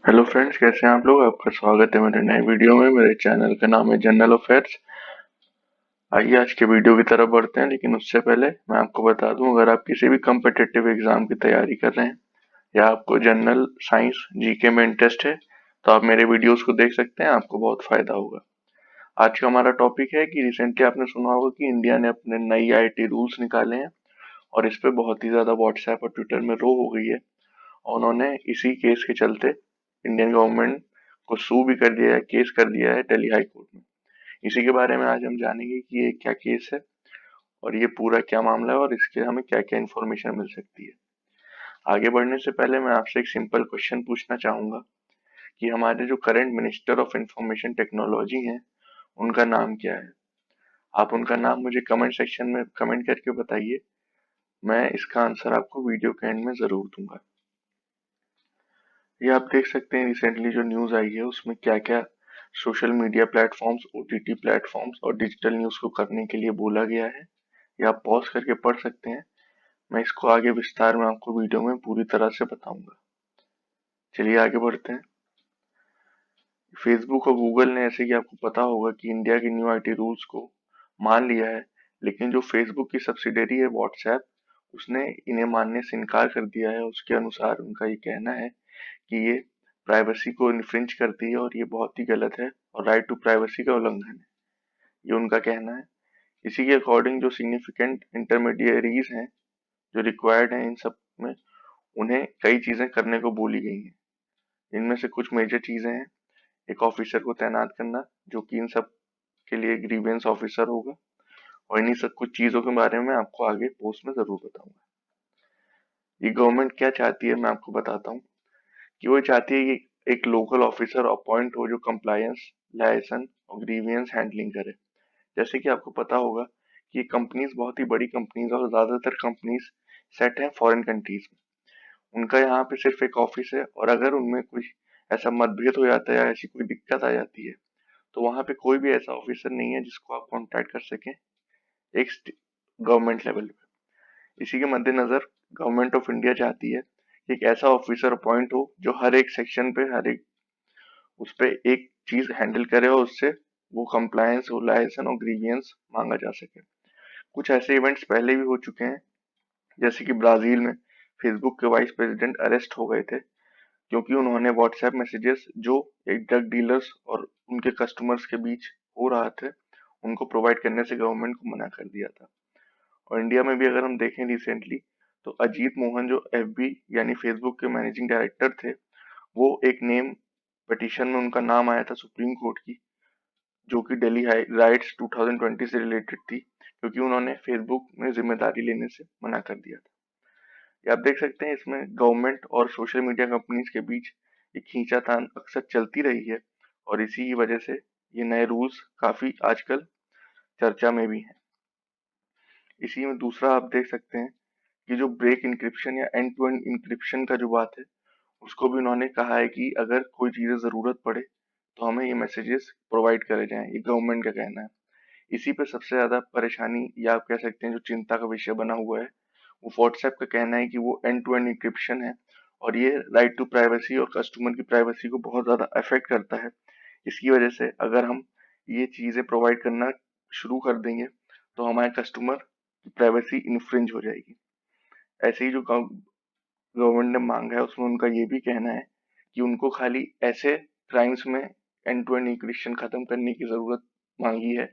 Hello friends, कैसे हैं आप लोग। आपका स्वागत है मेरे नए वीडियो में। मेरे चैनल का नाम है जनरल अफेयर्स। आइए आज के वीडियो की तरफ बढ़ते हैं, लेकिन उससे पहले मैं आपको बता दूं, अगर आप किसी भी कम्पिटिटिव एग्जाम की तैयारी कर रहे हैं या आपको जनरल साइंस जीके में इंटरेस्ट है तो आप मेरे वीडियोस को देख सकते हैं, आपको बहुत फायदा होगा। आज का हमारा टॉपिक है कि रिसेंटली आपने सुना होगा कि इंडिया ने अपने नई आईटी रूल्स निकाले हैं और इस पे बहुत ही ज्यादा व्हाट्सएप और ट्विटर में रो हो गई है। और उन्होंने इसी केस के चलते इंडियन गवर्नमेंट को सू भी कर दिया है, केस कर दिया है दिल्ली हाई कोर्ट में। इसी के बारे में आज हम जानेंगे कि ये क्या केस है और ये पूरा क्या मामला है और इसके हमें क्या क्या इन्फॉर्मेशन मिल सकती है। आगे बढ़ने से पहले मैं आपसे एक सिंपल क्वेश्चन पूछना चाहूंगा कि हमारे जो current minister of information technology हैं उनका नाम क्या है। आप उनका नाम मुझे कमेंट सेक्शन में कमेंट करके बताइए। मैं इसका आंसर आपको वीडियो के एंड में जरूर दूंगा। ये आप देख सकते हैं रिसेंटली जो न्यूज आई है उसमें क्या क्या social media platforms, OTT platforms और डिजिटल न्यूज को करने के लिए बोला गया है। ये आप पॉज करके पढ़ सकते हैं। मैं इसको आगे विस्तार में आपको वीडियो में पूरी तरह से बताऊंगा। चलिए आगे बढ़ते हैं। फेसबुक और गूगल ने, ऐसे कि आपको पता होगा कि इंडिया के न्यू आईटी रूल्स को मान लिया है, लेकिन जो फेसबुक की सब्सिडरी है व्हाट्सएप, उसने इन्हें मानने से इनकार कर दिया है। उसके अनुसार उनका ये कहना है कि ये प्राइवेसी को इन्फ्रिंज करती है और ये बहुत ही गलत है और राइट टू प्राइवेसी का उल्लंघन है। ये उनका कहना है। इसी के अकॉर्डिंग जो सिग्निफिकेंट इंटरमीडियरीज हैं जो रिक्वायर्ड हैं इन सब में, उन्हें कई चीजें करने को बोली गई हैं। इनमें से कुछ मेजर चीजें हैं। एक ऑफिसर को तैनात करना जो कि इन सब के लिए ग्रीवेंस ऑफिसर होगा। और इन्हीं सब कुछ चीजों के बारे में आपको आगे पोस्ट में जरूर बताऊंगा। ये गवर्नमेंट क्या चाहती है मैं आपको बताता हूँ कि वो चाहती है कि एक लोकल ऑफिसर अपॉइंट हो जो कंप्लायंस, लाइसेंस और ग्रीवियंस हैंडलिंग करे। जैसे कि आपको पता होगा कि कंपनीज बहुत ही बड़ी कंपनीज और ज्यादातर कंपनीज सेट हैं फॉरेन कंट्रीज में। उनका यहाँ पे सिर्फ एक ऑफिस है और अगर उनमें कोई ऐसा मतभेद हो जाता है या ऐसी कोई दिक्कत आ जाती है तो वहां पे कोई भी ऐसा ऑफिसर नहीं है जिसको आप कांटेक्ट कर सकें एक गवर्नमेंट लेवल पे। इसी के मद्देनजर गवर्नमेंट ऑफ इंडिया चाहती है कि एक ऐसा ऑफिसर अपॉइंट हो जो हर एक सेक्शन पे, हर एक उस पे एक चीज हैंडल करे और उससे वो कंप्लायंस हो, लाइसेंस और ग्रीवियंस मांगा जा सके। कुछ ऐसे इवेंट्स पहले भी हो चुके हैं, जैसे कि ब्राजील में फेसबुक के वाइस प्रेसिडेंट अरेस्ट हो गए थे क्योंकि उन्होंने व्हाट्सएप मैसेजेस जो एक ड्रग डीलर्स और उनके कस्टमर्स के बीच हो रहा थे उनको प्रोवाइड करने से गवर्नमेंट को मना कर दिया था। और इंडिया में भी अगर हम देखें रिसेंटली तो अजीत मोहन जो एफबी यानी फेसबुक के मैनेजिंग डायरेक्टर थे, वो एक नेम पिटीशन में उनका नाम आया था सुप्रीम कोर्ट की, जो कि दिल्ली राइट्स 2020 से रिलेटेड थी क्योंकि उन्होंने फेसबुक में जिम्मेदारी लेने से मना कर दिया था। ये आप देख सकते हैं इसमें गवर्नमेंट और सोशल मीडिया कंपनीज के बीच एक खींचातान अक्सर चलती रही है और इसी की वजह से ये नए रूल्स काफी आजकल चर्चा में भी हैं। इसी में दूसरा आप देख सकते हैं कि जो ब्रेक इंक्रिप्शन या एंड टू एंड इंक्रिप्शन का जो बात है, उसको भी उन्होंने कहा है कि अगर कोई चीजें जरूरत पड़े तो हमें ये मैसेजेस प्रोवाइड करे जाएं। ये गवर्नमेंट का कहना है। इसी पे सबसे ज्यादा परेशानी या आप कह सकते हैं जो चिंता का विषय बना हुआ है, वो व्हाट्सएप का कहना है कि वो एंड टू एंड इंक्रिप्शन है और ये राइट टू प्राइवेसी और कस्टमर की प्राइवेसी को बहुत ज्यादा अफेक्ट करता है। इसकी वजह से अगर हम ये चीजें प्रोवाइड करना शुरू कर देंगे तो हमारे कस्टमर की प्राइवेसी इन्फ्रिंज हो जाएगी। ऐसे ही जो गवर्नमेंट ने मांगा है उसमें उनका ये भी कहना है कि उनको खाली ऐसे क्राइम्स में एंड टू एंड इंक्रिप्शन खत्म करने की जरूरत मांगी है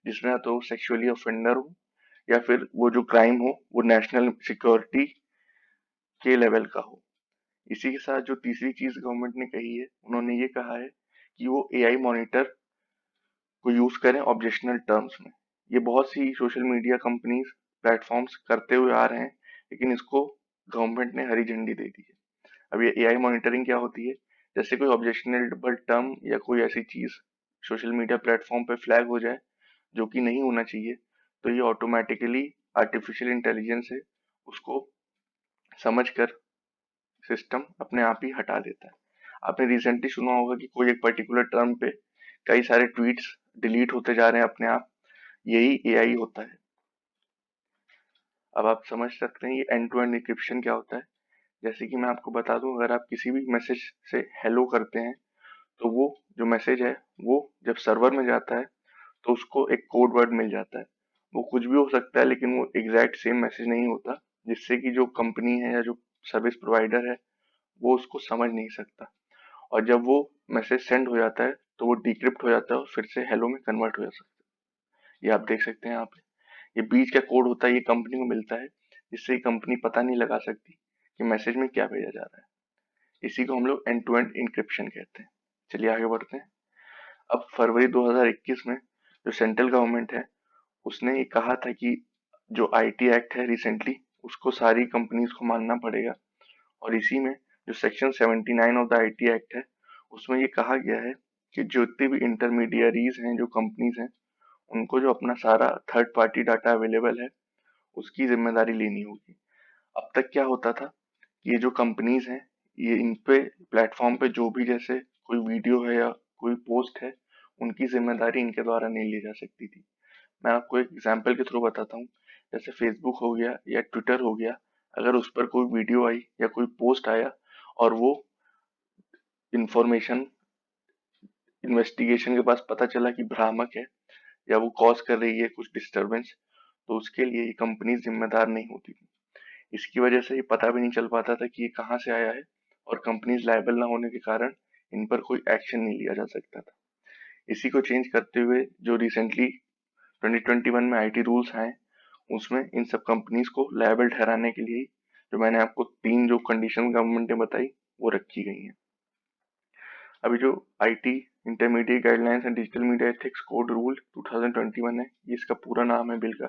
जिसमें या तो सेक्सुअली ऑफेंडर हो या फिर वो जो क्राइम हो वो नेशनल सिक्योरिटी के लेवल का हो। इसी के साथ जो तीसरी चीज गवर्नमेंट ने कही है, उन्होंने ये कहा है कि वो एआई मॉनिटर को यूज करें ऑब्जेक्शनल टर्म्स में। ये बहुत सी सोशल मीडिया कंपनीज प्लेटफॉर्म्स करते हुए आ रहे हैं, लेकिन इसको गवर्नमेंट ने हरी झंडी दे दी है। अब ये एआई मॉनिटरिंग क्या होती है, जैसे कोई ऑब्जेक्शनेबल टर्म या कोई ऐसी चीज सोशल मीडिया प्लेटफॉर्म पे फ्लैग हो जाए जो कि नहीं होना चाहिए, तो ये ऑटोमेटिकली आर्टिफिशियल इंटेलिजेंस से उसको समझकर सिस्टम अपने आप ही हटा देता है। आपने रिसेंटली सुना होगा कि कोई एक पर्टिकुलर टर्म पे कई सारे ट्वीट्स डिलीट होते जा रहे हैं अपने आप, यही एआई होता है। अब आप समझ सकते हैं ये एंड टू एंड एन्क्रिप्शन क्या होता है। जैसे कि मैं आपको बता दूं, अगर आप किसी भी मैसेज से हेलो करते हैं तो वो जो मैसेज है वो जब सर्वर में जाता है तो उसको एक कोड वर्ड मिल जाता है। वो कुछ भी हो सकता है लेकिन वो एग्जैक्ट सेम मैसेज नहीं होता, जिससे कि जो कंपनी है या जो सर्विस प्रोवाइडर है वो उसको समझ नहीं सकता। और जब वो मैसेज सेंड हो जाता है तो वो डिक्रिप्ट हो जाता है और फिर से हेलो में कन्वर्ट हो जा सकता है। ये आप देख सकते हैं यहाँ पे, ये बीच का कोड होता है, ये कंपनी को मिलता है, जिससे कंपनी पता नहीं लगा सकती कि मैसेज में क्या भेजा जा रहा है। इसी को हम लोग एंड टू एंड इंक्रिप्शन कहते हैं। चलिए आगे बढ़ते हैं। अब फरवरी 2021 में जो सेंट्रल गवर्नमेंट है उसने ये कहा था कि जो आईटी एक्ट है रिसेंटली, उसको सारी कंपनीज को मानना पड़ेगा। और इसी में जो section 79 of the IT act है उसमें ये कहा गया है कि जितने भी इंटरमीडियरीज हैं, जो कंपनीज हैं, उनको जो अपना सारा थर्ड पार्टी डाटा अवेलेबल है उसकी जिम्मेदारी लेनी होगी। अब तक क्या होता था, ये जो कंपनीज हैं ये इन पे प्लेटफॉर्म पे जो भी जैसे कोई वीडियो है या कोई पोस्ट है उनकी जिम्मेदारी इनके द्वारा नहीं ली जा सकती थी। मैं आपको एक एग्जांपल के थ्रू बताता हूँ। जैसे फेसबुक हो गया या ट्विटर हो गया, अगर उस पर कोई वीडियो आई या कोई पोस्ट आया और वो इंफॉर्मेशन इन्वेस्टिगेशन के पास पता चला कि भ्रामक है या वो कॉज कर रही है कुछ डिस्टरबेंस, तो उसके लिए ये कंपनी जिम्मेदार नहीं होती थी। इसकी वजह से ये पता भी नहीं चल पाता था कि ये कहाँ से आया है, और कंपनीज लायबल ना होने के कारण इन पर कोई एक्शन नहीं लिया जा सकता था। इसी को चेंज करते हुए जो रिसेंटली 2021 में आईटी रूल्स आए, उसमें इन सब कंपनीज को लायबल ठहराने के लिए जो मैंने आपको 3 जो कंडीशन गवर्नमेंट ने बताई वो रखी गई है। अभी जो IT intermediate guidelines and digital media ethics code rule 2021 है, ये इसका पूरा नाम है बिल का।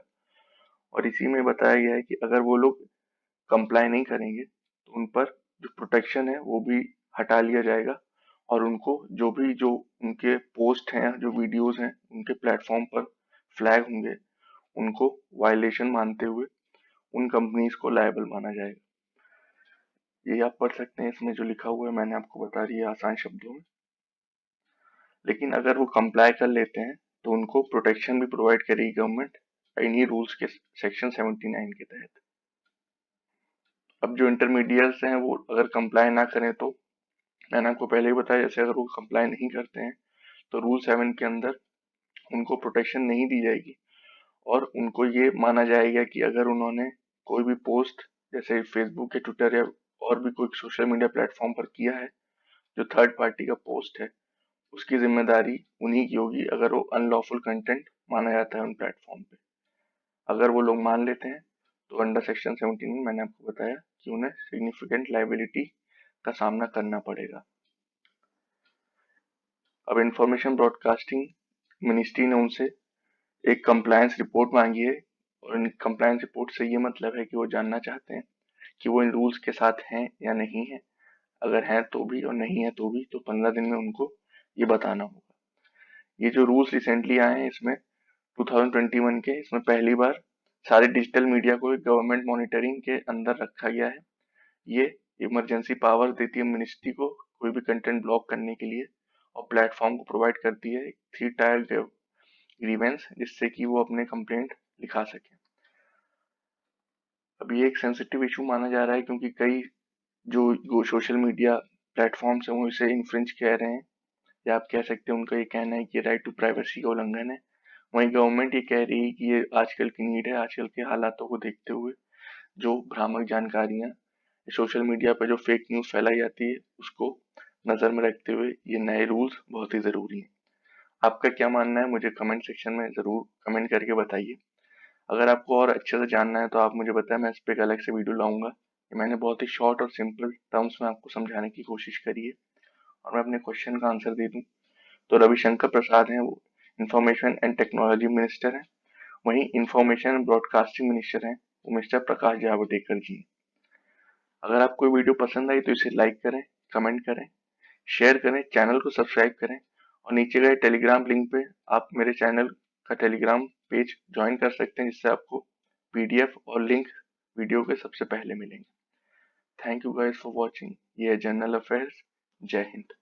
और इसी में बताया गया है कि अगर वो लोग कंप्लाई नहीं करेंगे तो उन पर जो प्रोटेक्शन है वो भी हटा लिया जाएगा, और उनको जो उनके पोस्ट हैं, जो वीडियोस हैं, उनके प्लेटफॉर्म पर फ्लैग होंगे, उनको वायलेशन मानते हुए उन कंपनीज को लायबल माना जाएगा। ये आप पढ़ सकते हैं, इसमें जो लिखा हुआ है मैंने आपको बता दिया आसान शब्दों में। लेकिन अगर वो कंप्लाई कर लेते हैं तो उनको प्रोटेक्शन भी प्रोवाइड करेगी गवर्नमेंट इन्हीं रूल्स के सेक्शन 79 के तहत। अब जो इंटरमीडिएट्स हैं वो अगर कंप्लाई ना करें तो मैंने आपको पहले ही बताया, जैसे अगर वो कंप्लाई नहीं करते हैं तो रूल 7 के अंदर उनको प्रोटेक्शन नहीं दी जाएगी, और उनको ये माना जाएगा कि अगर उन्होंने कोई भी पोस्ट जैसे फेसबुक या ट्विटर या और भी कोई सोशल मीडिया प्लेटफॉर्म पर किया है जो थर्ड पार्टी का पोस्ट है, उसकी जिम्मेदारी उन्हीं की होगी अगर वो अनलॉफुल कंटेंट माना जाता है उन प्लेटफॉर्म पे। अगर वो लोग मान लेते हैं तो अंडर सेक्शन 17 में मैंने आपको बताया कि उन्हें सिग्निफिकेंट लायबिलिटी का सामना करना पड़ेगा। अब इंफॉर्मेशन ब्रॉडकास्टिंग मिनिस्ट्री ने उनसे एक कंप्लायंस रिपोर्ट मांगी है, और इन कंप्लायंस रिपोर्ट से ये मतलब है कि वो जानना चाहते हैं कि वो इन रूल्स के साथ हैं या नहीं है। अगर हैं तो भी और नहीं है तो भी, तो 15 दिन में उनको ये बताना होगा। ये जो रूल्स रिसेंटली आए हैं इसमें 2021 के, इसमें पहली बार सारे डिजिटल मीडिया को एक गवर्नमेंट मॉनिटरिंग के अंदर रखा गया है। ये इमरजेंसी पावर देती है मिनिस्ट्री को कोई भी कंटेंट ब्लॉक करने के लिए, और प्लेटफॉर्म को प्रोवाइड करती है 3 टायर ग्रीवेंस, जिससे कि वो अपने कंप्लेंट लिखा सके। अब ये एक सेंसिटिव इशू माना जा रहा है क्योंकि कई जो सोशल मीडिया प्लेटफॉर्म्स हैं वो इसे इन्फ्रिंज कह रहे हैं, या आप कह सकते हैं उनका ये कहना है कि राइट टू प्राइवेसी का उल्लंघन है। वहीं गवर्नमेंट ये कह रही है कि ये आजकल की नीड है, आजकल के हालातों को देखते हुए जो भ्रामक जानकारियां सोशल मीडिया पर जो फेक न्यूज फैलाई जाती है उसको नजर में रखते हुए ये नए रूल्स बहुत ही जरूरी हैं। आपका क्या मानना है मुझे कमेंट सेक्शन में जरूर कमेंट करके बताइए। अगर आपको और अच्छे से जानना है तो आप मुझे बताएं, मैं इस पे एक अलग से वीडियो लाऊंगा। मैंने बहुत ही शॉर्ट और सिंपल टर्म्स में आपको समझाने की कोशिश करी है, और मैं अपने क्वेश्चन का आंसर दे दूं तो रविशंकर प्रसाद हैं, वो इंफॉर्मेशन एंड टेक्नोलॉजी मिनिस्टर हैं। वहीं इंफॉर्मेशन एंड ब्रॉडकास्टिंग मिनिस्टर हैं वो मिस्टर प्रकाश जावड़ेकर जी। अगर आपको वीडियो पसंद आई तो इसे लाइक करें, कमेंट करें, शेयर करें, चैनल को सब्सक्राइब करें, और नीचे गए टेलीग्राम लिंक पे आप मेरे चैनल का टेलीग्राम पेज ज्वाइन कर सकते हैं, जिससे आपको पीडीएफ और लिंक वीडियो के सबसे पहले मिलेंगे। Thank you guys for watching. ये है जनरल अफेयर्स। जय हिंद।